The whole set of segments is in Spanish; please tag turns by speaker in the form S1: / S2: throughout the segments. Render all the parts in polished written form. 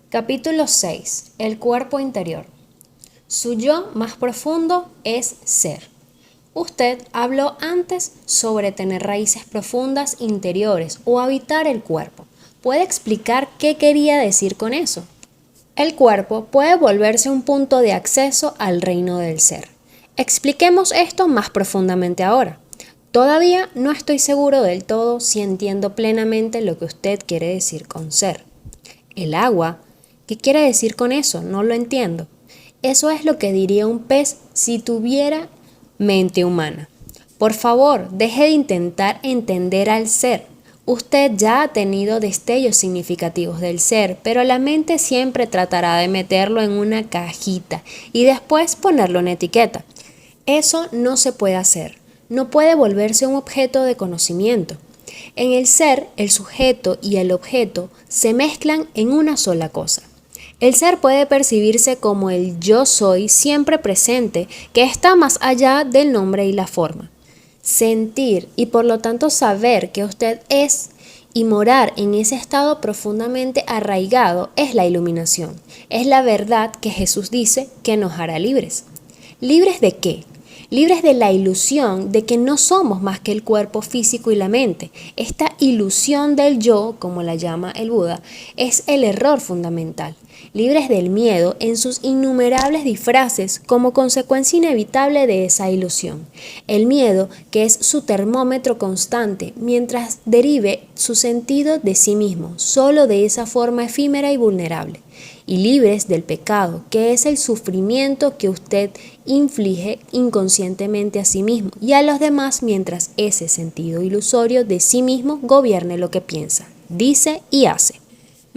S1: Capítulo 6. El cuerpo interior. Su yo más profundo es ser. Usted habló antes sobre tener raíces profundas interiores o habitar el cuerpo. ¿Puede explicar qué quería decir con eso? El cuerpo puede volverse un punto de acceso al reino del ser. Expliquemos esto más profundamente ahora. Todavía no estoy seguro del todo si entiendo plenamente lo que usted quiere decir con ser. El agua, ¿qué quiere decir con eso? No lo entiendo. Eso es lo que diría un pez si tuviera mente humana. Por favor, deje de intentar entender al ser. Usted ya ha tenido destellos significativos del ser, pero la mente siempre tratará de meterlo en una cajita y después ponerlo en etiqueta. Eso no se puede hacer. No puede volverse un objeto de conocimiento. En el ser, el sujeto y el objeto se mezclan en una sola cosa. El ser puede percibirse como el yo soy siempre presente, que está más allá del nombre y la forma. Sentir y por lo tanto saber que usted es y morar en ese estado profundamente arraigado es la iluminación. Es la verdad que Jesús dice que nos hará libres. ¿Libres de qué? Libres de la ilusión de que no somos más que el cuerpo físico y la mente. Esta ilusión del yo, como la llama el Buda, es el error fundamental. Libres del miedo en sus innumerables disfraces como consecuencia inevitable de esa ilusión. El miedo que es su termómetro constante mientras derive su sentido de sí mismo, solo de esa forma efímera y vulnerable. Y libres del pecado, que es el sufrimiento que usted inflige inconscientemente a sí mismo y a los demás mientras ese sentido ilusorio de sí mismo gobierne lo que piensa, dice y hace.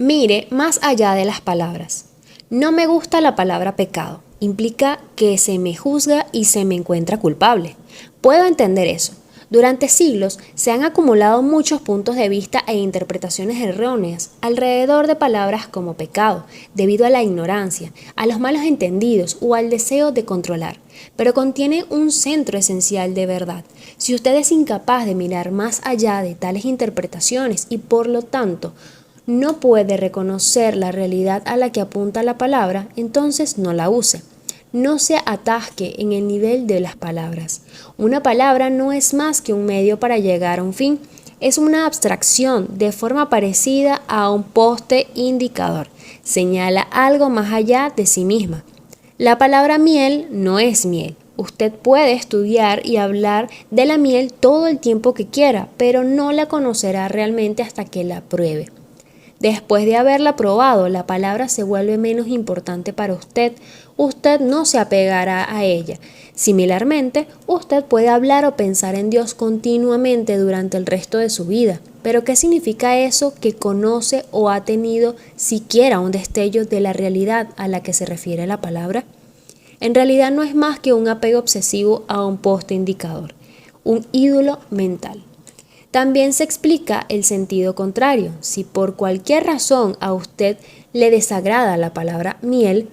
S1: Mire más allá de las palabras. No me gusta la palabra pecado. Implica que se me juzga y se me encuentra culpable. Puedo entender eso. Durante siglos se han acumulado muchos puntos de vista e interpretaciones erróneas alrededor de palabras como pecado, debido a la ignorancia, a los malos entendidos o al deseo de controlar, pero contiene un centro esencial de verdad. Si usted es incapaz de mirar más allá de tales interpretaciones y por lo tanto no puede reconocer la realidad a la que apunta la palabra, entonces no la use. No se atasque en el nivel de las palabras. Una palabra no es más que un medio para llegar a un fin. Es una abstracción de forma parecida a un poste indicador. Señala algo más allá de sí misma. La palabra miel no es miel. Usted puede estudiar y hablar de la miel todo el tiempo que quiera, pero no la conocerá realmente hasta que la pruebe. Después de haberla probado, la palabra se vuelve menos importante para usted. Usted no se apegará a ella. Similarmente, usted puede hablar o pensar en Dios continuamente durante el resto de su vida. Pero ¿qué significa eso que conoce o ha tenido siquiera un destello de la realidad a la que se refiere la palabra? En realidad no es más que un apego obsesivo a un poste indicador, un ídolo mental. También se explica el sentido contrario. Si por cualquier razón a usted le desagrada la palabra miel,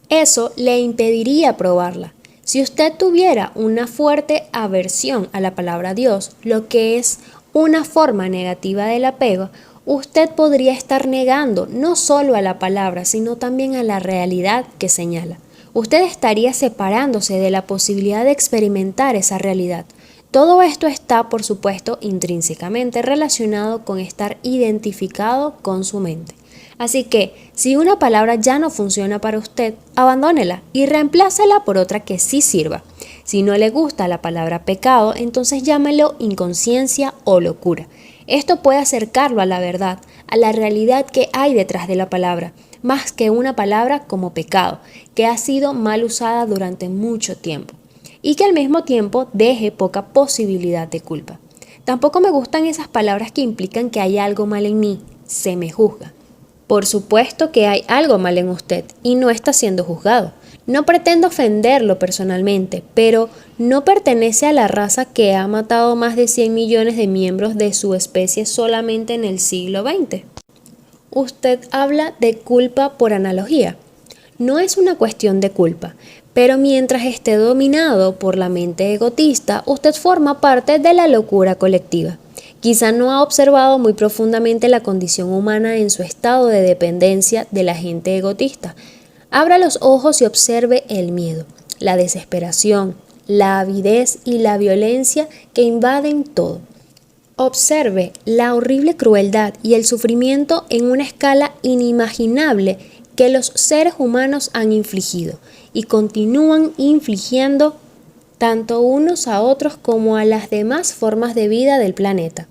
S1: eso le impediría probarla. Si usted tuviera una fuerte aversión a la palabra Dios, lo que es una forma negativa del apego, usted podría estar negando no solo a la palabra, sino también a la realidad que señala. Usted estaría separándose de la posibilidad de experimentar esa realidad. Todo esto está, por supuesto, intrínsecamente relacionado con estar identificado con su mente. Así que, si una palabra ya no funciona para usted, abandónela y reemplácela por otra que sí sirva. Si no le gusta la palabra pecado, entonces llámelo inconsciencia o locura. Esto puede acercarlo a la verdad, a la realidad que hay detrás de la palabra, más que una palabra como pecado, que ha sido mal usada durante mucho tiempo y que al mismo tiempo deje poca posibilidad de culpa. Tampoco me gustan esas palabras que implican que hay algo mal en mí, se me juzga. Por supuesto que hay algo mal en usted y no está siendo juzgado. No pretendo ofenderlo personalmente, pero no pertenece a la raza que ha matado más de 100 millones de miembros de su especie solamente en el siglo XX. Usted habla de culpa por analogía. No es una cuestión de culpa, pero mientras esté dominado por la mente egotista, usted forma parte de la locura colectiva. Quizá no ha observado muy profundamente la condición humana en su estado de dependencia de la gente egotista. Abra los ojos y observe el miedo, la desesperación, la avidez y la violencia que invaden todo. Observe la horrible crueldad y el sufrimiento en una escala inimaginable que los seres humanos han infligido y continúan infligiendo tanto unos a otros como a las demás formas de vida del planeta.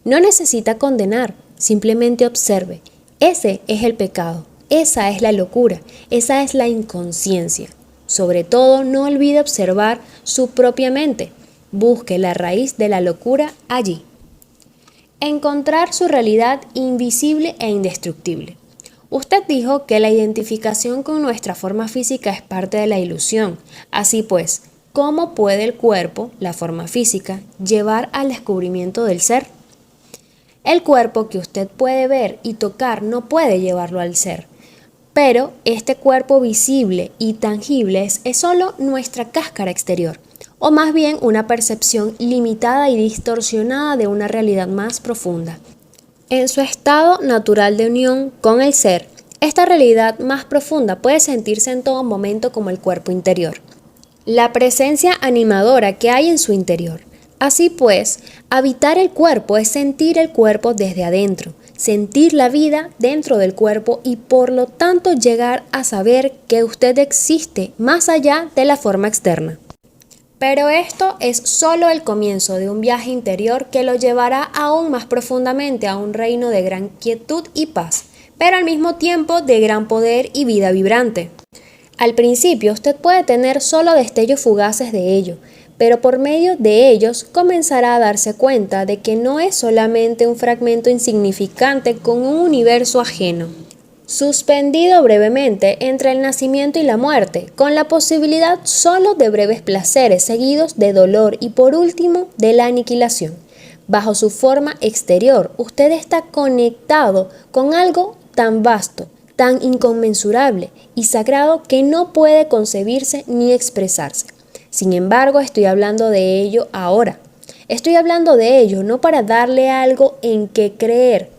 S1: No necesita condenar, simplemente observe. Ese es el pecado, esa es la locura, esa es la inconsciencia. Sobre todo, no olvide observar su propia mente. Busque la raíz de la locura allí. Encontrar su realidad invisible e indestructible. Usted dijo que la identificación con nuestra forma física es parte de la ilusión. Así pues, ¿cómo puede el cuerpo, la forma física, llevar al descubrimiento del ser? El cuerpo que usted puede ver y tocar no puede llevarlo al ser, pero este cuerpo visible y tangible es solo nuestra cáscara exterior, o más bien una percepción limitada y distorsionada de una realidad más profunda. En su estado natural de unión con el ser, esta realidad más profunda puede sentirse en todo momento como el cuerpo interior, la presencia animadora que hay en su interior. Así pues, habitar el cuerpo es sentir el cuerpo desde adentro, sentir la vida dentro del cuerpo y por lo tanto llegar a saber que usted existe más allá de la forma externa. Pero esto es solo el comienzo de un viaje interior que lo llevará aún más profundamente a un reino de gran quietud y paz, pero al mismo tiempo de gran poder y vida vibrante. Al principio usted puede tener solo destellos fugaces de ello, pero por medio de ellos comenzará a darse cuenta de que no es solamente un fragmento insignificante con un universo ajeno, suspendido brevemente entre el nacimiento y la muerte, con la posibilidad solo de breves placeres seguidos de dolor y por último de la aniquilación. Bajo su forma exterior, usted está conectado con algo tan vasto, tan inconmensurable y sagrado que no puede concebirse ni expresarse. Sin embargo, estoy hablando de ello ahora. Estoy hablando de ello no para darle algo en que creer,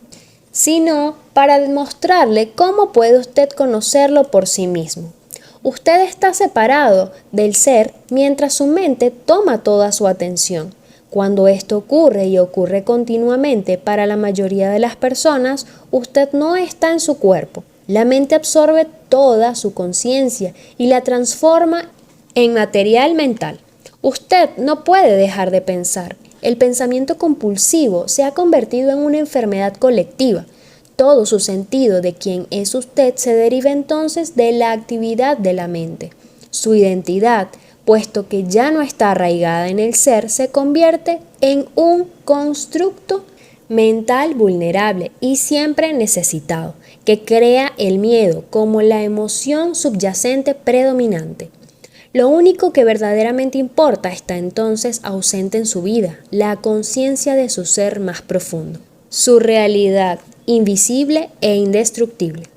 S1: sino para demostrarle cómo puede usted conocerlo por sí mismo. Usted está separado del ser mientras su mente toma toda su atención. Cuando esto ocurre y ocurre continuamente para la mayoría de las personas, usted no está en su cuerpo. La mente absorbe toda su conciencia y la transforma en material mental. Usted no puede dejar de pensar. El pensamiento compulsivo se ha convertido en una enfermedad colectiva. Todo su sentido de quién es usted se deriva entonces de la actividad de la mente. Su identidad, puesto que ya no está arraigada en el ser, se convierte en un constructo mental vulnerable y siempre necesitado, que crea el miedo como la emoción subyacente predominante. Lo único que verdaderamente importa está entonces ausente en su vida, la conciencia de su ser más profundo, su realidad invisible e indestructible.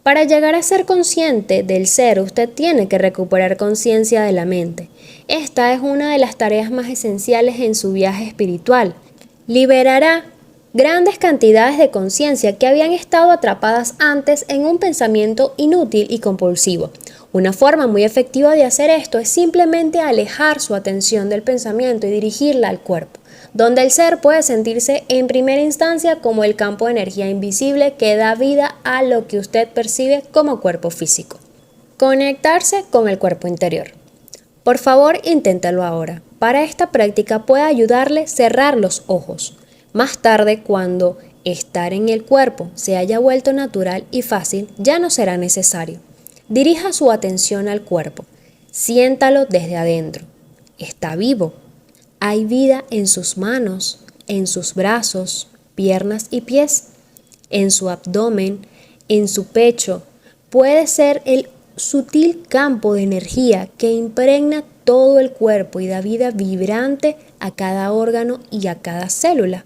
S1: Para llegar a ser consciente del ser, usted tiene que recuperar conciencia de la mente. Esta es una de las tareas más esenciales en su viaje espiritual. Liberará grandes cantidades de conciencia que habían estado atrapadas antes en un pensamiento inútil y compulsivo. Una forma muy efectiva de hacer esto es simplemente alejar su atención del pensamiento y dirigirla al cuerpo, donde el ser puede sentirse en primera instancia como el campo de energía invisible que da vida a lo que usted percibe como cuerpo físico. Conectarse con el cuerpo interior. Por favor, inténtalo ahora. Para esta práctica puede ayudarle cerrar los ojos. Más tarde, cuando estar en el cuerpo se haya vuelto natural y fácil, ya no será necesario. Dirija su atención al cuerpo. Siéntalo desde adentro. Está vivo. Hay vida en sus manos, en sus brazos, piernas y pies, en su abdomen, en su pecho. Puede ser el sutil campo de energía que impregna todo el cuerpo y da vida vibrante a cada órgano y a cada célula.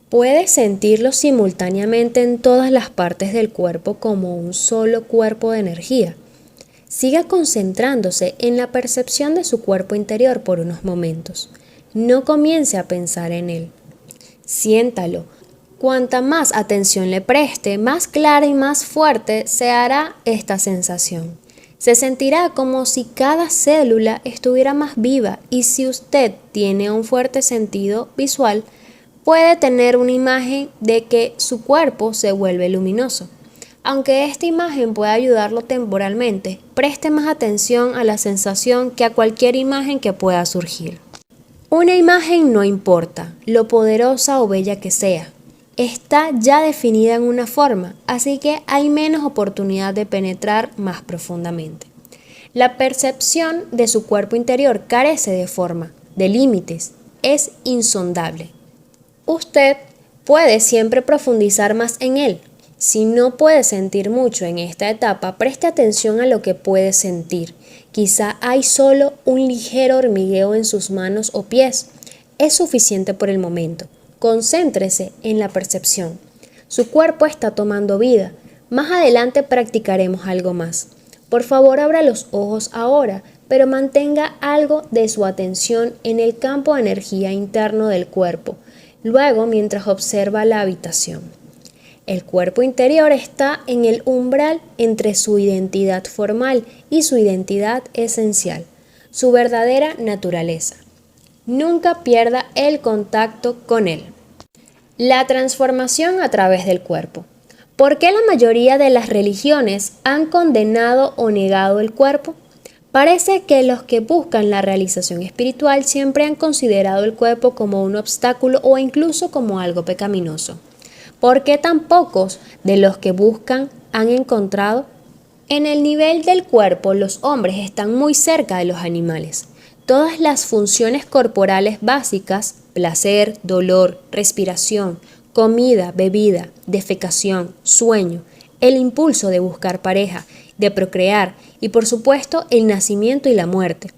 S1: Puede sentirlo simultáneamente en todas las partes del cuerpo como un solo cuerpo de energía. Siga concentrándose en la percepción de su cuerpo interior por unos momentos. No comience a pensar en él. Siéntalo. Cuanta más atención le preste, más clara y más fuerte se hará esta sensación. Se sentirá como si cada célula estuviera más viva y si usted tiene un fuerte sentido visual, puede tener una imagen de que su cuerpo se vuelve luminoso. Aunque esta imagen pueda ayudarlo temporalmente, preste más atención a la sensación que a cualquier imagen que pueda surgir. Una imagen no importa, lo poderosa o bella que sea, está ya definida en una forma, así que hay menos oportunidad de penetrar más profundamente. La percepción de su cuerpo interior carece de forma, de límites, es insondable. Usted puede siempre profundizar más en él. Si no puede sentir mucho en esta etapa, preste atención a lo que puede sentir. Quizá hay solo un ligero hormigueo en sus manos o pies. Es suficiente por el momento. Concéntrese en la percepción. Su cuerpo está tomando vida. Más adelante practicaremos algo más. Por favor, abra los ojos ahora, pero mantenga algo de su atención en el campo de energía interno del cuerpo. Luego, mientras observa la habitación. El cuerpo interior está en el umbral entre su identidad formal y su identidad esencial, su verdadera naturaleza. Nunca pierda el contacto con él. La transformación a través del cuerpo. ¿Por qué la mayoría de las religiones han condenado o negado el cuerpo? Parece que los que buscan la realización espiritual siempre han considerado el cuerpo como un obstáculo o incluso como algo pecaminoso. ¿Por qué tan pocos de los que buscan han encontrado? En el nivel del cuerpo, los hombres están muy cerca de los animales. Todas las funciones corporales básicas, placer, dolor, respiración, comida, bebida, defecación, sueño, el impulso de buscar pareja, de procrear y por supuesto el nacimiento y la muerte,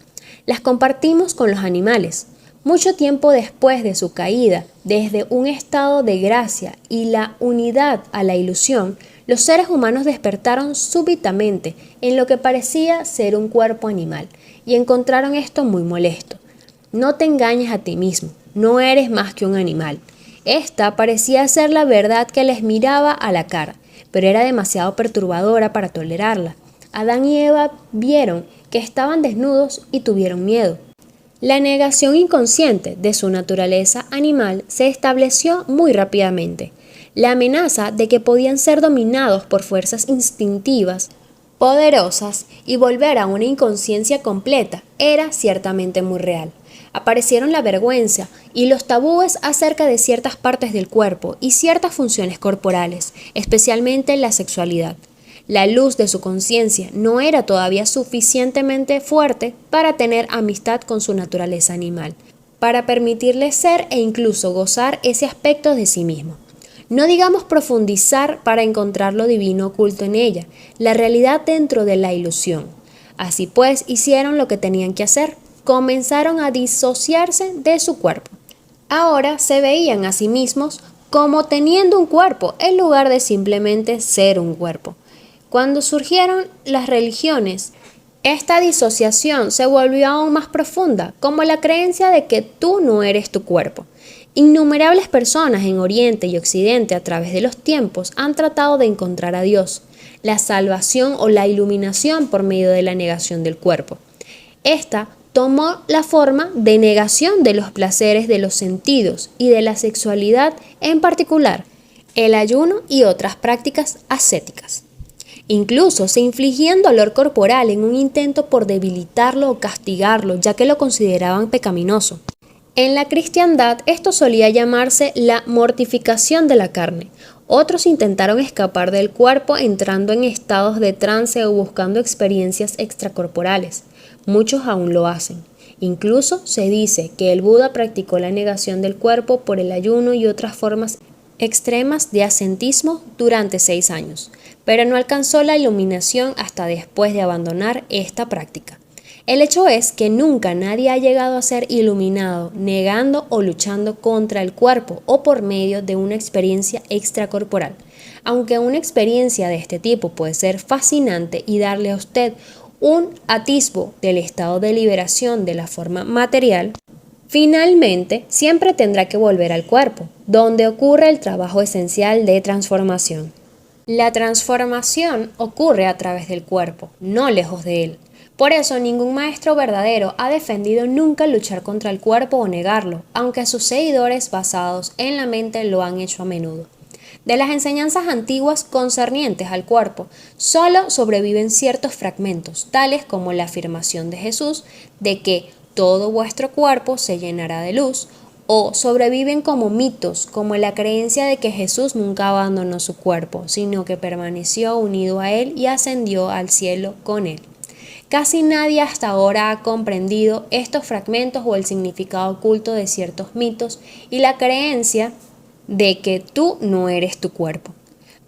S1: las compartimos con los animales. Mucho tiempo después de su caída, desde un estado de gracia y la unidad a la ilusión, los seres humanos despertaron súbitamente en lo que parecía ser un cuerpo animal y encontraron esto muy molesto. No te engañes a ti mismo, no eres más que un animal. Esta parecía ser la verdad que les miraba a la cara, pero era demasiado perturbadora para tolerarla. Adán y Eva vieron que estaban desnudos y tuvieron miedo. La negación inconsciente de su naturaleza animal se estableció muy rápidamente. La amenaza de que podían ser dominados por fuerzas instintivas, poderosas y volver a una inconsciencia completa era ciertamente muy real. Aparecieron la vergüenza y los tabúes acerca de ciertas partes del cuerpo y ciertas funciones corporales, especialmente la sexualidad. La luz de su conciencia no era todavía suficientemente fuerte para tener amistad con su naturaleza animal, para permitirle ser e incluso gozar ese aspecto de sí mismo. No digamos profundizar para encontrar lo divino oculto en ella, la realidad dentro de la ilusión. Así pues, hicieron lo que tenían que hacer, comenzaron a disociarse de su cuerpo. Ahora se veían a sí mismos como teniendo un cuerpo en lugar de simplemente ser un cuerpo. Cuando surgieron las religiones, esta disociación se volvió aún más profunda, como la creencia de que tú no eres tu cuerpo. Innumerables personas en Oriente y Occidente a través de los tiempos han tratado de encontrar a Dios, la salvación o la iluminación por medio de la negación del cuerpo. Esta tomó la forma de negación de los placeres de los sentidos y de la sexualidad en particular, el ayuno y otras prácticas ascéticas. Incluso se infligían dolor corporal en un intento por debilitarlo o castigarlo, ya que lo consideraban pecaminoso. En la cristiandad esto solía llamarse la mortificación de la carne. Otros intentaron escapar del cuerpo entrando en estados de trance o buscando experiencias extracorporales. Muchos aún lo hacen. Incluso se dice que el Buda practicó la negación del cuerpo por el ayuno y otras formas extremas de ascetismo durante 6 años, pero no alcanzó la iluminación hasta después de abandonar esta práctica. El hecho es que nunca nadie ha llegado a ser iluminado negando o luchando contra el cuerpo o por medio de una experiencia extracorporal. Aunque una experiencia de este tipo puede ser fascinante y darle a usted un atisbo del estado de liberación de la forma material, Finalmente, siempre tendrá que volver al cuerpo, donde ocurre el trabajo esencial de transformación. La transformación ocurre a través del cuerpo, no lejos de él. Por eso ningún maestro verdadero ha defendido nunca luchar contra el cuerpo o negarlo, aunque sus seguidores basados en la mente lo han hecho a menudo. De las enseñanzas antiguas concernientes al cuerpo, solo sobreviven ciertos fragmentos, tales como la afirmación de Jesús de que todo vuestro cuerpo se llenará de luz, o sobreviven como mitos, como la creencia de que Jesús nunca abandonó su cuerpo, sino que permaneció unido a él y ascendió al cielo con él. Casi nadie hasta ahora ha comprendido estos fragmentos o el significado oculto de ciertos mitos y la creencia de que tú no eres tu cuerpo.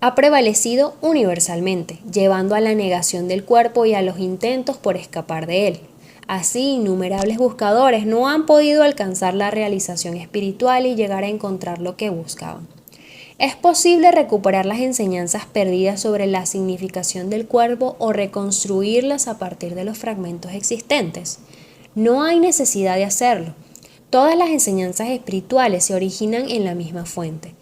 S1: Ha prevalecido universalmente, llevando a la negación del cuerpo y a los intentos por escapar de él. Así, innumerables buscadores no han podido alcanzar la realización espiritual y llegar a encontrar lo que buscaban. ¿Es posible recuperar las enseñanzas perdidas sobre la significación del cuerpo o reconstruirlas a partir de los fragmentos existentes? No hay necesidad de hacerlo. Todas las enseñanzas espirituales se originan en la misma fuente.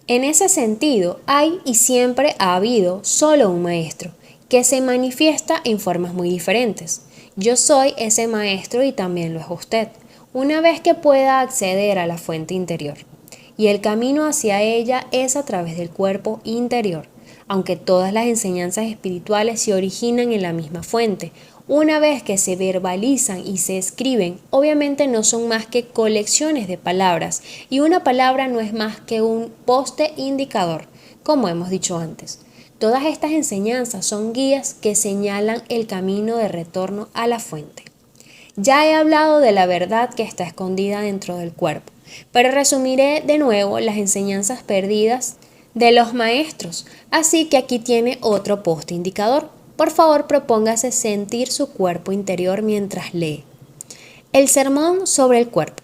S1: En ese sentido, hay y siempre ha habido solo un maestro, que se manifiesta en formas muy diferentes. Yo soy ese maestro y también lo es usted, una vez que pueda acceder a la fuente interior. Y el camino hacia ella es a través del cuerpo interior, aunque todas las enseñanzas espirituales se originan en la misma fuente. Una vez que se verbalizan y se escriben, obviamente no son más que colecciones de palabras, y una palabra no es más que un poste indicador, como hemos dicho antes. Todas estas enseñanzas son guías que señalan el camino de retorno a la fuente. Ya he hablado de la verdad que está escondida dentro del cuerpo, pero resumiré de nuevo las enseñanzas perdidas de los maestros, así que aquí tiene otro poste indicador. Por favor, propóngase sentir su cuerpo interior mientras lee. El sermón sobre el cuerpo.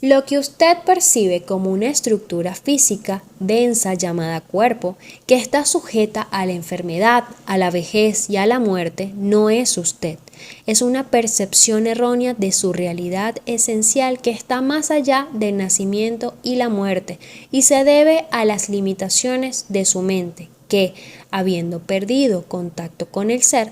S1: Lo que usted percibe como una estructura física densa llamada cuerpo, que está sujeta a la enfermedad, a la vejez y a la muerte, no es usted. Es una percepción errónea de su realidad esencial que está más allá del nacimiento y la muerte y se debe a las limitaciones de su mente, que, habiendo perdido contacto con el ser,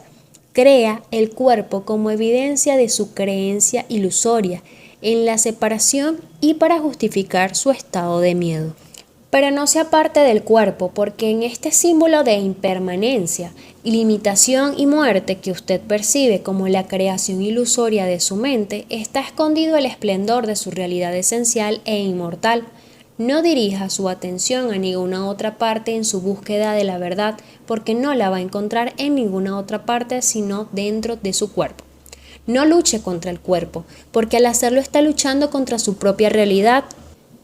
S1: crea el cuerpo como evidencia de su creencia ilusoria en la separación y para justificar su estado de miedo. Pero no se aparte del cuerpo, porque en este símbolo de impermanencia, limitación y muerte que usted percibe como la creación ilusoria de su mente, está escondido el esplendor de su realidad esencial e inmortal. No dirija su atención a ninguna otra parte en su búsqueda de la verdad, porque no la va a encontrar en ninguna otra parte sino dentro de su cuerpo. No luche contra el cuerpo, porque al hacerlo está luchando contra su propia realidad.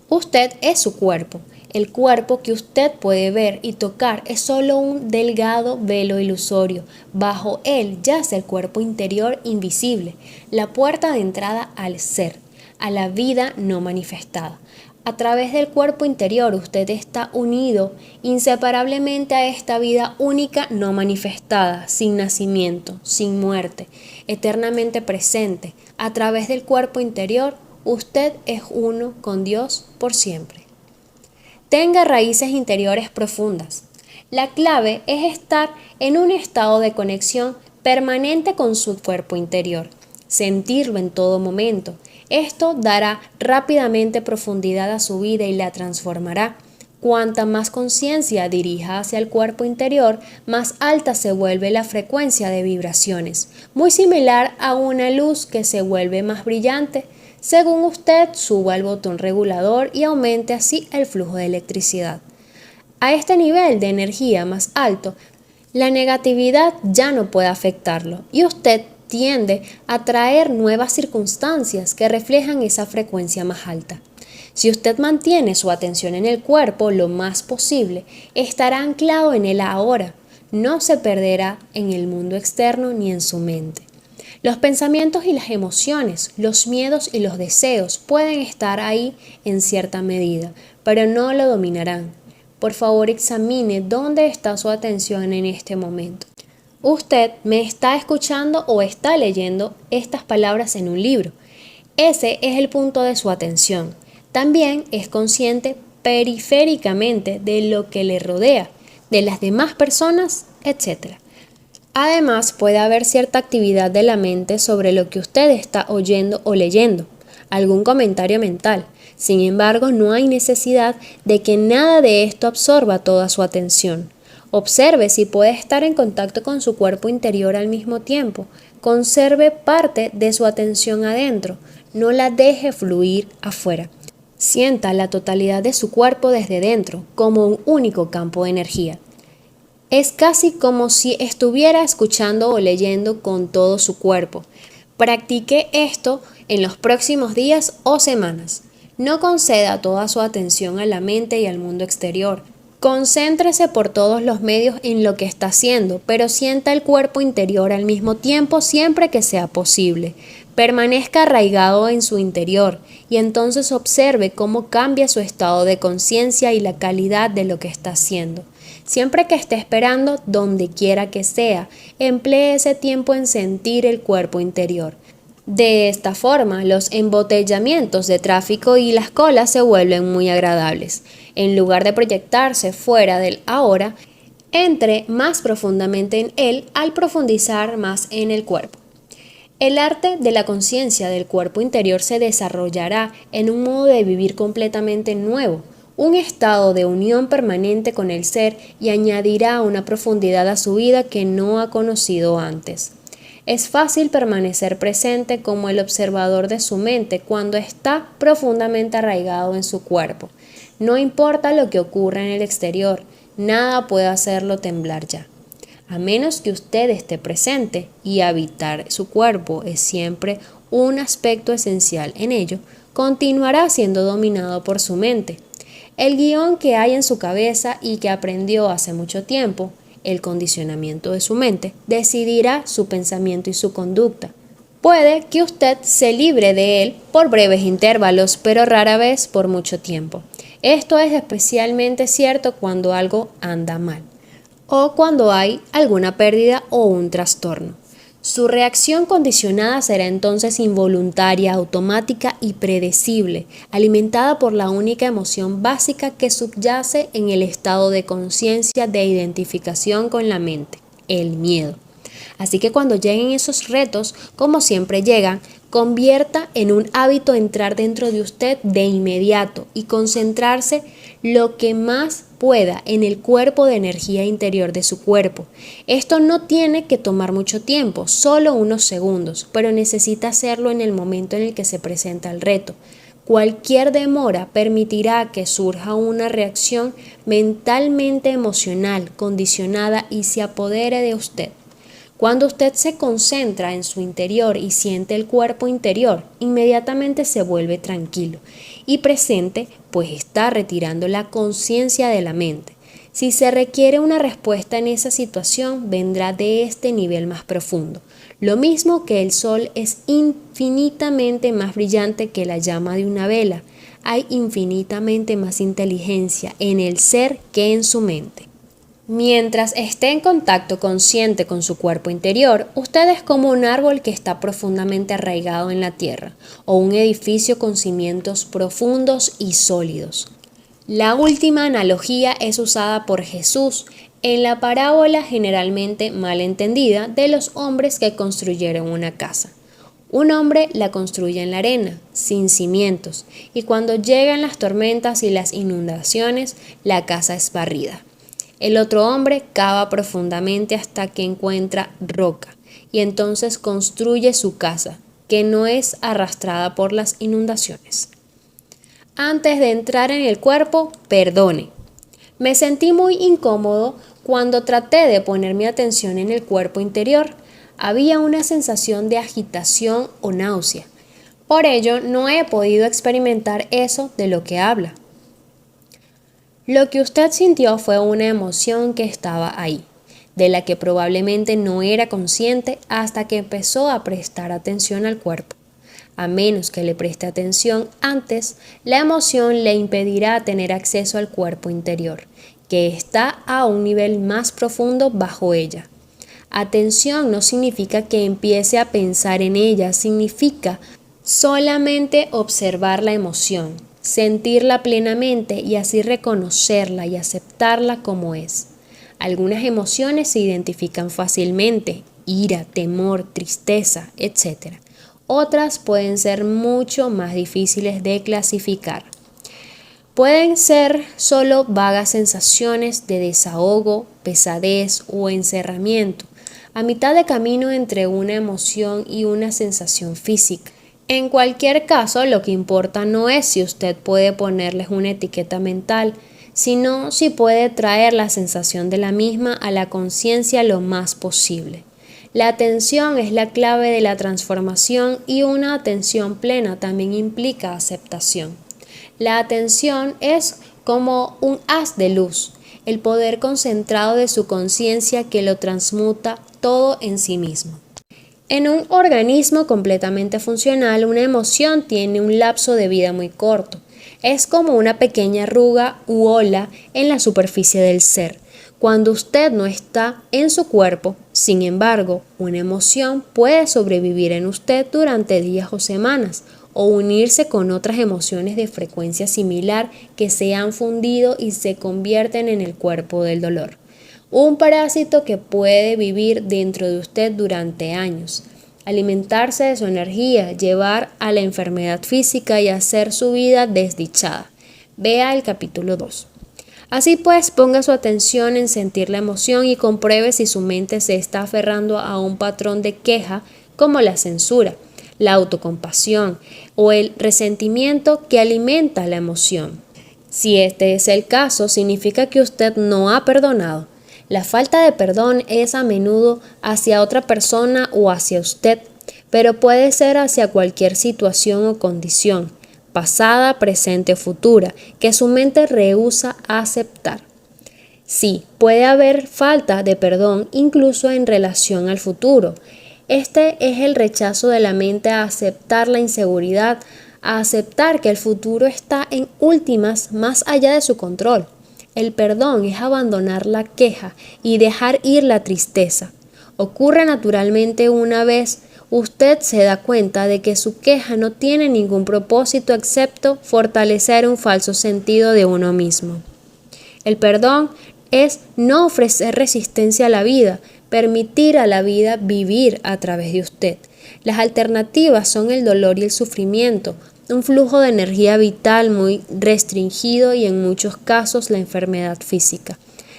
S1: Usted es su cuerpo. El cuerpo que usted puede ver y tocar es solo un delgado velo ilusorio. Bajo él yace el cuerpo interior invisible, la puerta de entrada al ser, a la vida no manifestada. A través del cuerpo interior usted está unido inseparablemente a esta vida única no manifestada, sin nacimiento, sin muerte, eternamente presente. A través del cuerpo interior usted es uno con Dios por siempre. Tenga raíces interiores profundas. La clave es estar en un estado de conexión permanente con su cuerpo interior, sentirlo en todo momento. Esto dará rápidamente profundidad a su vida y la transformará. Cuanta más conciencia dirija hacia el cuerpo interior, más alta se vuelve la frecuencia de vibraciones, muy similar a una luz que se vuelve más brillante según usted suba el botón regulador y aumente así el flujo de electricidad. A este nivel de energía más alto, la negatividad ya no puede afectarlo y usted tiende a traer nuevas circunstancias que reflejan esa frecuencia más alta. Si usted mantiene su atención en el cuerpo lo más posible, estará anclado en el ahora, no se perderá en el mundo externo ni en su mente. Los pensamientos y las emociones, los miedos y los deseos pueden estar ahí en cierta medida, pero no lo dominarán. Por favor, examine dónde está su atención en este momento. Usted me está escuchando o está leyendo estas palabras en un libro. Ese es el punto de su atención. También es consciente periféricamente de lo que le rodea, de las demás personas, etc. Además, puede haber cierta actividad de la mente sobre lo que usted está oyendo o leyendo, algún comentario mental. Sin embargo, no hay necesidad de que nada de esto absorba toda su atención. Observe si puede estar en contacto con su cuerpo interior al mismo tiempo. Conserve parte de su atención adentro, no la deje fluir afuera. Sienta la totalidad de su cuerpo desde dentro, como un único campo de energía. Es casi como si estuviera escuchando o leyendo con todo su cuerpo. Practique esto en los próximos días o semanas. No conceda toda su atención a la mente y al mundo exterior. Concéntrese por todos los medios en lo que está haciendo, pero sienta el cuerpo interior al mismo tiempo siempre que sea posible. Permanezca arraigado en su interior y entonces observe cómo cambia su estado de conciencia y la calidad de lo que está haciendo. Siempre que esté esperando, donde quiera que sea, emplee ese tiempo en sentir el cuerpo interior. De esta forma, los embotellamientos de tráfico y las colas se vuelven muy agradables. En lugar de proyectarse fuera del ahora, entre más profundamente en él al profundizar más en el cuerpo. El arte de la conciencia del cuerpo interior se desarrollará en un modo de vivir completamente nuevo, un estado de unión permanente con el ser y añadirá una profundidad a su vida que no ha conocido antes. Es fácil permanecer presente como el observador de su mente cuando está profundamente arraigado en su cuerpo. No importa lo que ocurra en el exterior, nada puede hacerlo temblar ya. A menos que usted esté presente, y habitar su cuerpo es siempre un aspecto esencial en ello, continuará siendo dominado por su mente. El guión que hay en su cabeza y que aprendió hace mucho tiempo, el condicionamiento de su mente, decidirá su pensamiento y su conducta. Puede que usted se libre de él por breves intervalos, pero rara vez por mucho tiempo. Esto es especialmente cierto cuando algo anda mal, o cuando hay alguna pérdida o un trastorno. Su reacción condicionada será entonces involuntaria, automática y predecible, alimentada por la única emoción básica que subyace en el estado de conciencia de identificación con la mente, el miedo. Así que cuando lleguen esos retos, como siempre llegan, convierta en un hábito entrar dentro de usted de inmediato y concentrarse lo que más pueda en el cuerpo de energía interior de su cuerpo. Esto no tiene que tomar mucho tiempo, solo unos segundos, pero necesita hacerlo en el momento en el que se presenta el reto. Cualquier demora permitirá que surja una reacción mentalmente emocional, condicionada y se apodere de usted. Cuando usted se concentra en su interior y siente el cuerpo interior, inmediatamente se vuelve tranquilo y presente, pues está retirando la conciencia de la mente. Si se requiere una respuesta en esa situación, vendrá de este nivel más profundo. Lo mismo que el sol es infinitamente más brillante que la llama de una vela, hay infinitamente más inteligencia en el ser que en su mente. Mientras esté en contacto consciente con su cuerpo interior, usted es como un árbol que está profundamente arraigado en la tierra, o un edificio con cimientos profundos y sólidos. La última analogía es usada por Jesús en la parábola generalmente mal entendida de los hombres que construyeron una casa. Un hombre la construye en la arena, sin cimientos, y cuando llegan las tormentas y las inundaciones, la casa es barrida. El otro hombre cava profundamente hasta que encuentra roca y entonces construye su casa, que no es arrastrada por las inundaciones. Antes de entrar en el cuerpo, perdone. Me sentí muy incómodo cuando traté de poner mi atención en el cuerpo interior. Había una sensación de agitación o náusea. Por ello, no he podido experimentar eso de lo que habla. Lo que usted sintió fue una emoción que estaba ahí, de la que probablemente no era consciente hasta que empezó a prestar atención al cuerpo. A menos que le preste atención antes, la emoción le impedirá tener acceso al cuerpo interior, que está a un nivel más profundo bajo ella. Atención no significa que empiece a pensar en ella, significa Solamente observar la emoción, sentirla plenamente y así reconocerla y aceptarla como es. Algunas emociones se identifican fácilmente, ira, temor, tristeza, etc. Otras pueden ser mucho más difíciles de clasificar. Pueden ser solo vagas sensaciones de desahogo, pesadez o encerramiento, a mitad de camino entre una emoción y una sensación física. En cualquier caso, lo que importa no es si usted puede ponerles una etiqueta mental, sino si puede traer la sensación de la misma a la conciencia lo más posible. La atención es la clave de la transformación y una atención plena también implica aceptación. La atención es como un haz de luz, el poder concentrado de su conciencia que lo transmuta todo en sí mismo. En un organismo completamente funcional, una emoción tiene un lapso de vida muy corto. Es como una pequeña arruga u ola en la superficie del ser. Cuando usted no está en su cuerpo, sin embargo, una emoción puede sobrevivir en usted durante días o semanas, o unirse con otras emociones de frecuencia similar que se han fundido y se convierten en el cuerpo del dolor. Un parásito que puede vivir dentro de usted durante años, alimentarse de su energía, llevar a la enfermedad física y hacer su vida desdichada. Vea el capítulo 2. Así pues, ponga su atención en sentir la emoción y compruebe si su mente se está aferrando a un patrón de queja como la censura, la autocompasión o el resentimiento que alimenta la emoción. Si este es el caso, significa que usted no ha perdonado. La falta de perdón es a menudo hacia otra persona o hacia usted, pero puede ser hacia cualquier situación o condición, pasada, presente o futura, que su mente rehúsa aceptar. Sí, puede haber falta de perdón incluso en relación al futuro. Este es el rechazo de la mente a aceptar la inseguridad, a aceptar que el futuro está en últimas más allá de su control. El perdón es abandonar la queja y dejar ir la tristeza. Ocurre naturalmente una vez usted se da cuenta de que su queja no tiene ningún propósito excepto fortalecer un falso sentido de uno mismo. El perdón es no ofrecer resistencia a la vida, permitir a la vida vivir a través de usted. Las alternativas son el dolor y el sufrimiento, un flujo de energía vital muy restringido y en muchos casos la enfermedad física.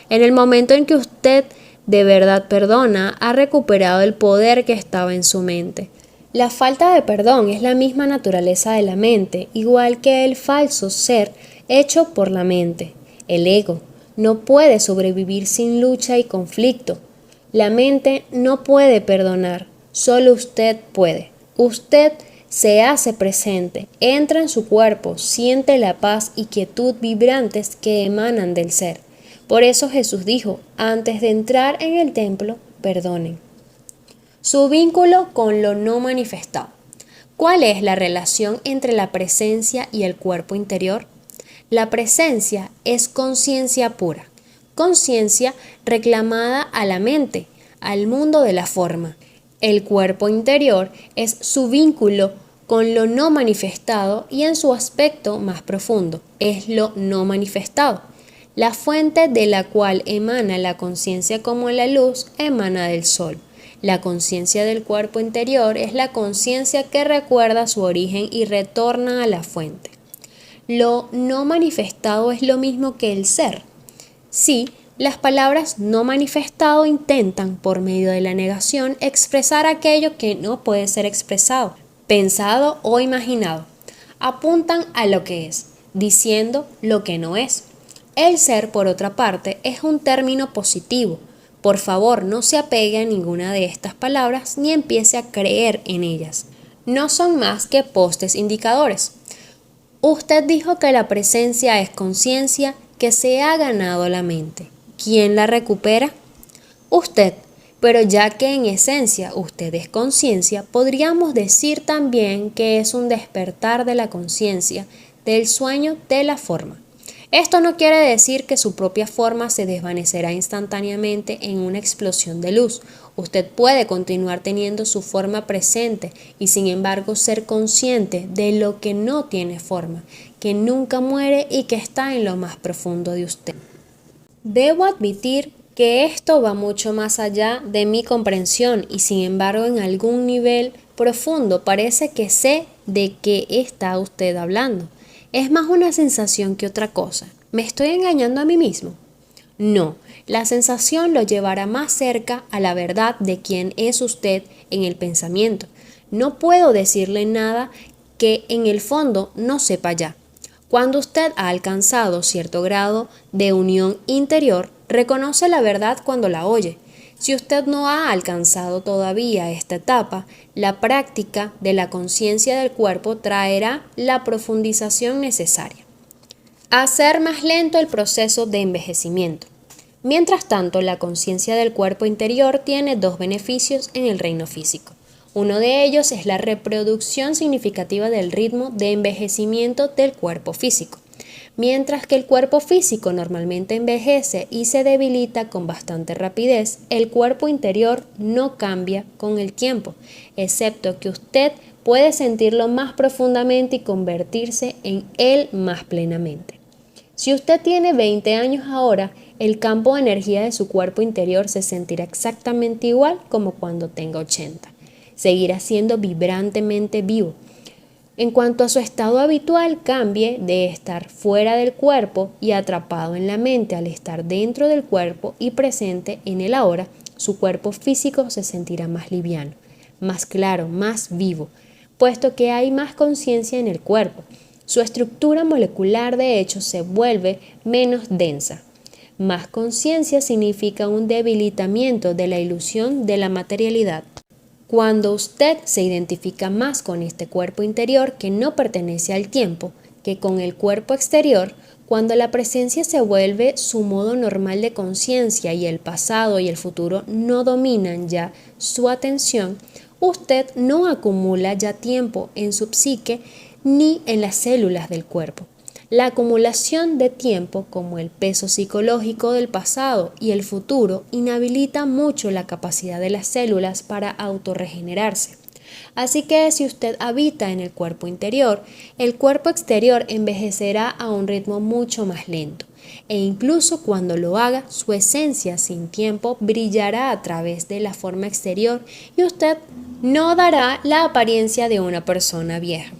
S1: En el momento en que usted de verdad perdona, ha recuperado el poder que estaba en su mente. La falta de perdón es la misma naturaleza de la mente, igual que el falso ser hecho por la mente. El ego no puede sobrevivir sin lucha y conflicto. La mente no puede perdonar, solo usted puede. Usted se hace presente, entra en su cuerpo, siente la paz y quietud vibrantes que emanan del ser. Por eso Jesús dijo, antes de entrar en el templo, perdonen. Su vínculo con lo no manifestado. ¿Cuál es la relación entre la presencia y el cuerpo interior? La presencia es conciencia pura, conciencia reclamada a la mente, al mundo de la forma. El cuerpo interior es su vínculo con lo no manifestado y en su aspecto más profundo, es lo no manifestado. La fuente de la cual emana la conciencia como la luz emana del sol. La conciencia del cuerpo interior es la conciencia que recuerda su origen y retorna a la fuente. Lo no manifestado es lo mismo que el ser. Sí, las palabras no manifestado intentan, por medio de la negación, expresar aquello que no puede ser expresado, pensado o imaginado. Apuntan a lo que es, diciendo lo que no es. El ser, por otra parte, es un término positivo. Por favor, no se apegue a ninguna de estas palabras ni empiece a creer en ellas. No son más que postes indicadores. Usted dijo que la presencia es conciencia que se ha ganado la mente. ¿Quién la recupera? Usted. Pero ya que en esencia usted es conciencia, podríamos decir también que es un despertar de la conciencia, del sueño de la forma. Esto no quiere decir que su propia forma se desvanecerá instantáneamente en una explosión de luz. Usted puede continuar teniendo su forma presente y sin embargo ser consciente de lo que no tiene forma, que nunca muere y que está en lo más profundo de usted. Debo admitir que esto va mucho más allá de mi comprensión y sin embargo en algún nivel profundo parece que sé de qué está usted hablando. Es más una sensación que otra cosa. ¿Me estoy engañando a mí mismo? No, la sensación lo llevará más cerca a la verdad de quién es usted en el pensamiento. No puedo decirle nada que en el fondo no sepa ya. Cuando usted ha alcanzado cierto grado de unión interior, reconoce la verdad cuando la oye. Si usted no ha alcanzado todavía esta etapa, la práctica de la conciencia del cuerpo traerá la profundización necesaria. Hacer más lento el proceso de envejecimiento. Mientras tanto, la conciencia del cuerpo interior tiene dos beneficios en el reino físico. Uno de ellos es la reproducción significativa del ritmo de envejecimiento del cuerpo físico. Mientras que el cuerpo físico normalmente envejece y se debilita con bastante rapidez, el cuerpo interior no cambia con el tiempo, excepto que usted puede sentirlo más profundamente y convertirse en él más plenamente. Si usted tiene 20 años ahora, el campo de energía de su cuerpo interior se sentirá exactamente igual como cuando tenga 80. Seguirá siendo vibrantemente vivo. En cuanto a su estado habitual, cambie de estar fuera del cuerpo y atrapado en la mente al estar dentro del cuerpo y presente en el ahora, su cuerpo físico se sentirá más liviano, más claro, más vivo, puesto que hay más conciencia en el cuerpo. Su estructura molecular de hecho se vuelve menos densa. Más conciencia significa un debilitamiento de la ilusión de la materialidad. Cuando usted se identifica más con este cuerpo interior que no pertenece al tiempo que con el cuerpo exterior, cuando la presencia se vuelve su modo normal de conciencia y el pasado y el futuro no dominan ya su atención, usted no acumula ya tiempo en su psique ni en las células del cuerpo. La acumulación de tiempo, como el peso psicológico del pasado y el futuro, inhabilita mucho la capacidad de las células para autorregenerarse. Así que si usted habita en el cuerpo interior, el cuerpo exterior envejecerá a un ritmo mucho más lento. E incluso cuando lo haga, su esencia sin tiempo brillará a través de la forma exterior y usted no dará la apariencia de una persona vieja.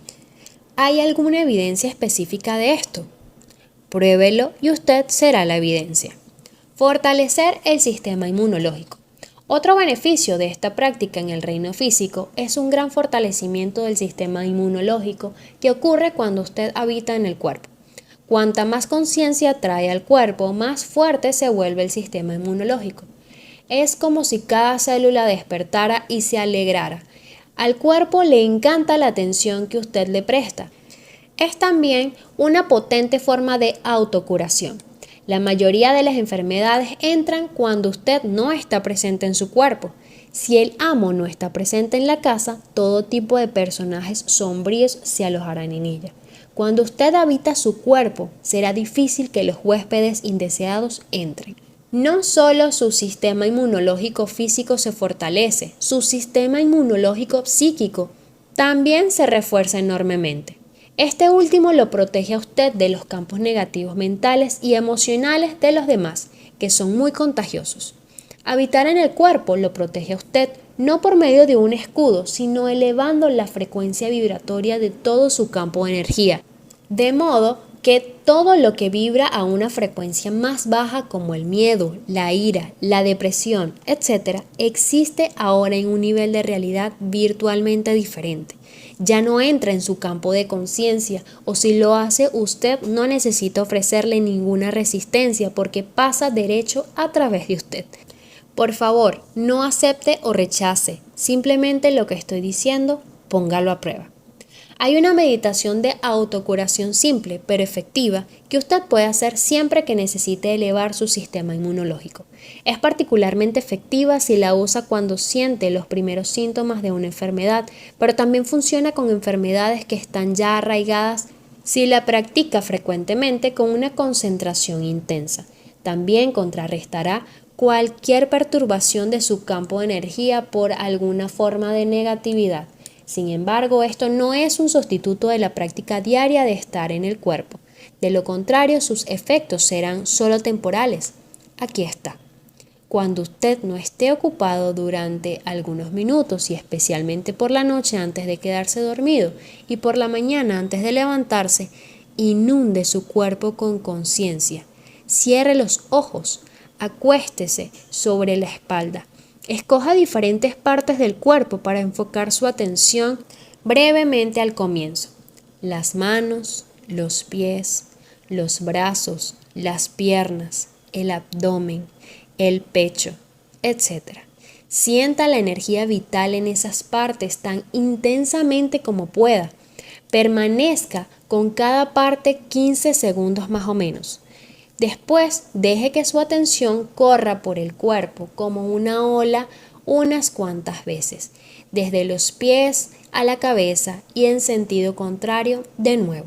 S1: ¿Hay alguna evidencia específica de esto? Pruébelo y usted será la evidencia. Fortalecer el sistema inmunológico. Otro beneficio de esta práctica en el reino físico es un gran fortalecimiento del sistema inmunológico que ocurre cuando usted habita en el cuerpo. Cuanta más conciencia trae al cuerpo, más fuerte se vuelve el sistema inmunológico. Es como si cada célula despertara y se alegrara. Al cuerpo le encanta la atención que usted le presta. Es también una potente forma de autocuración. La mayoría de las enfermedades entran cuando usted no está presente en su cuerpo. Si el amo no está presente en la casa, todo tipo de personajes sombríos se alojarán en ella. Cuando usted habita su cuerpo, será difícil que los huéspedes indeseados entren. No solo su sistema inmunológico físico se fortalece, su sistema inmunológico psíquico también se refuerza enormemente. Este último lo protege a usted de los campos negativos mentales y emocionales de los demás, que son muy contagiosos. Habitar en el cuerpo lo protege a usted no por medio de un escudo, sino elevando la frecuencia vibratoria de todo su campo de energía, de modo que todo lo que vibra a una frecuencia más baja como el miedo, la ira, la depresión, etc., existe ahora en un nivel de realidad virtualmente diferente. Ya no entra en su campo de conciencia o si lo hace usted no necesita ofrecerle ninguna resistencia porque pasa derecho a través de usted. Por favor, no acepte o rechace, simplemente lo que estoy diciendo, póngalo a prueba. Hay una meditación de autocuración simple pero efectiva que usted puede hacer siempre que necesite elevar su sistema inmunológico. Es particularmente efectiva si la usa cuando siente los primeros síntomas de una enfermedad, pero también funciona con enfermedades que están ya arraigadas si la practica frecuentemente con una concentración intensa. También contrarrestará cualquier perturbación de su campo de energía por alguna forma de negatividad. Sin embargo, esto no es un sustituto de la práctica diaria de estar en el cuerpo. De lo contrario, sus efectos serán solo temporales. Aquí está. Cuando usted no esté ocupado durante algunos minutos y especialmente por la noche antes de quedarse dormido y por la mañana antes de levantarse, inunde su cuerpo con conciencia. Cierre los ojos, acuéstese sobre la espalda. Escoja diferentes partes del cuerpo para enfocar su atención brevemente al comienzo. Las manos, los pies, los brazos, las piernas, el abdomen, el pecho, etc. Sienta la energía vital en esas partes tan intensamente como pueda. Permanezca con cada parte 15 segundos más o menos. Después, deje que su atención corra por el cuerpo como una ola unas cuantas veces, desde los pies a la cabeza y en sentido contrario de nuevo.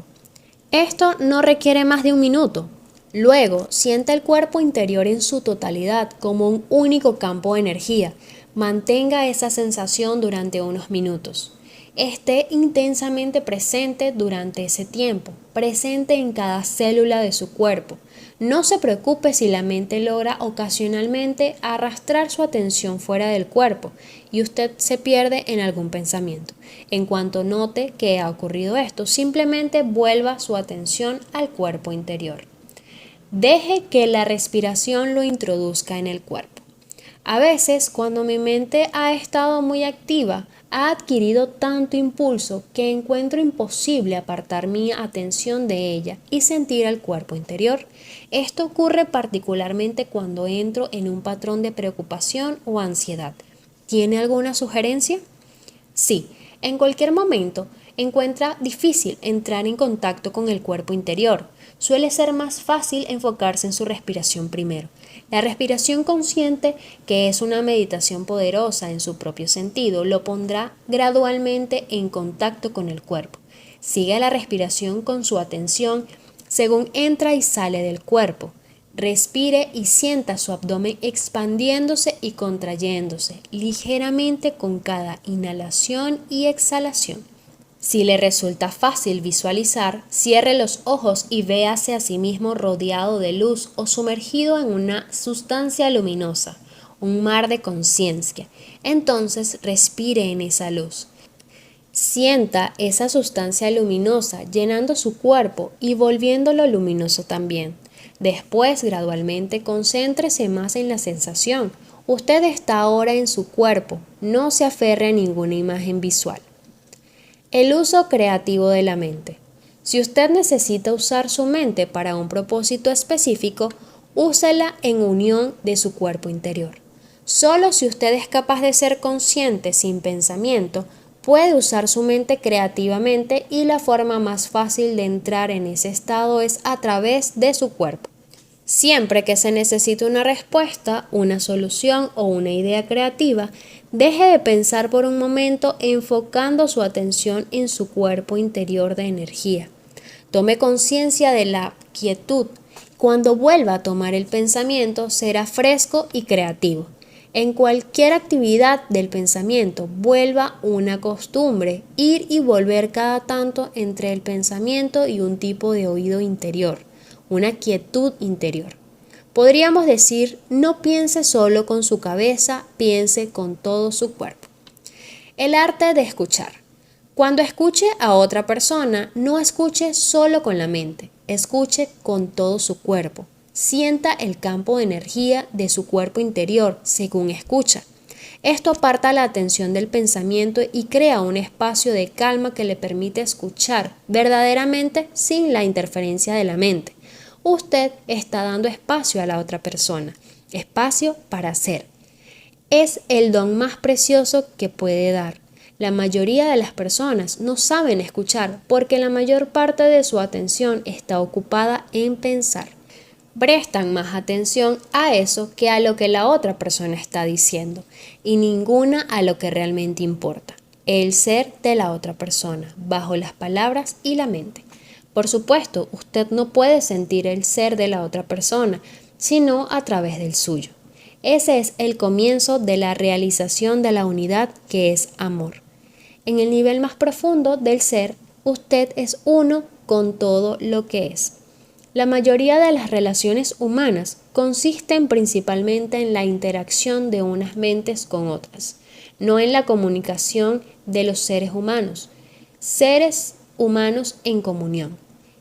S1: Esto no requiere más de un minuto. Luego, sienta el cuerpo interior en su totalidad como un único campo de energía. Mantenga esa sensación durante unos minutos. Esté intensamente presente durante ese tiempo, presente en cada célula de su cuerpo. No se preocupe si la mente logra ocasionalmente arrastrar su atención fuera del cuerpo y usted se pierde en algún pensamiento. En cuanto note que ha ocurrido esto, simplemente vuelva su atención al cuerpo interior. Deje que la respiración lo introduzca en el cuerpo. A veces, cuando mi mente ha estado muy activa, ha adquirido tanto impulso que encuentro imposible apartar mi atención de ella y sentir al cuerpo interior. Esto ocurre particularmente cuando entro en un patrón de preocupación o ansiedad. ¿Tiene alguna sugerencia? Sí, en cualquier momento encuentra difícil entrar en contacto con el cuerpo interior. Suele ser más fácil enfocarse en su respiración primero. La respiración consciente, que es una meditación poderosa en su propio sentido, lo pondrá gradualmente en contacto con el cuerpo. Siga la respiración con su atención según entra y sale del cuerpo. Respire y sienta su abdomen expandiéndose y contrayéndose ligeramente con cada inhalación y exhalación. Si le resulta fácil visualizar, cierre los ojos y véase a sí mismo rodeado de luz o sumergido en una sustancia luminosa, un mar de conciencia. Entonces respire en esa luz. Sienta esa sustancia luminosa llenando su cuerpo y volviéndolo luminoso también. Después, gradualmente, concéntrese más en la sensación. Usted está ahora en su cuerpo, no se aferre a ninguna imagen visual. El uso creativo de la mente. Si usted necesita usar su mente para un propósito específico, úsela en unión de su cuerpo interior. Solo si usted es capaz de ser consciente sin pensamiento, puede usar su mente creativamente y la forma más fácil de entrar en ese estado es a través de su cuerpo. Siempre que se necesite una respuesta, una solución o una idea creativa, deje de pensar por un momento enfocando su atención en su cuerpo interior de energía. Tome conciencia de la quietud. Cuando vuelva a tomar el pensamiento, será fresco y creativo. En cualquier actividad del pensamiento, vuelva una costumbre, ir y volver cada tanto entre el pensamiento y un tipo de oído interior, una quietud interior. Podríamos decir, no piense solo con su cabeza, piense con todo su cuerpo. El arte de escuchar. Cuando escuche a otra persona, no escuche solo con la mente, escuche con todo su cuerpo. Sienta el campo de energía de su cuerpo interior según escucha. Esto aparta la atención del pensamiento y crea un espacio de calma que le permite escuchar verdaderamente sin la interferencia de la mente. Usted está dando espacio a la otra persona, espacio para ser. Es el don más precioso que puede dar. La mayoría de las personas no saben escuchar porque la mayor parte de su atención está ocupada en pensar. Prestan más atención a eso que a lo que la otra persona está diciendo y ninguna a lo que realmente importa, el ser de la otra persona, bajo las palabras y la mente. Por supuesto, usted no puede sentir el ser de la otra persona, sino a través del suyo. Ese es el comienzo de la realización de la unidad que es amor. En el nivel más profundo del ser, usted es uno con todo lo que es. La mayoría de las relaciones humanas consisten principalmente en la interacción de unas mentes con otras, no en la comunicación de los seres humanos en comunión.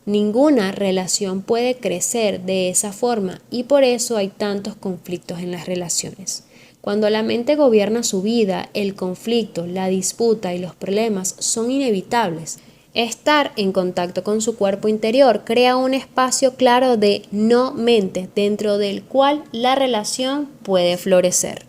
S1: Ninguna relación puede crecer de esa forma y por eso hay tantos conflictos en las relaciones. Cuando la mente gobierna su vida, el conflicto, la disputa y los problemas son inevitables. Estar en contacto con su cuerpo interior crea un espacio claro de no mente dentro del cual la relación puede florecer.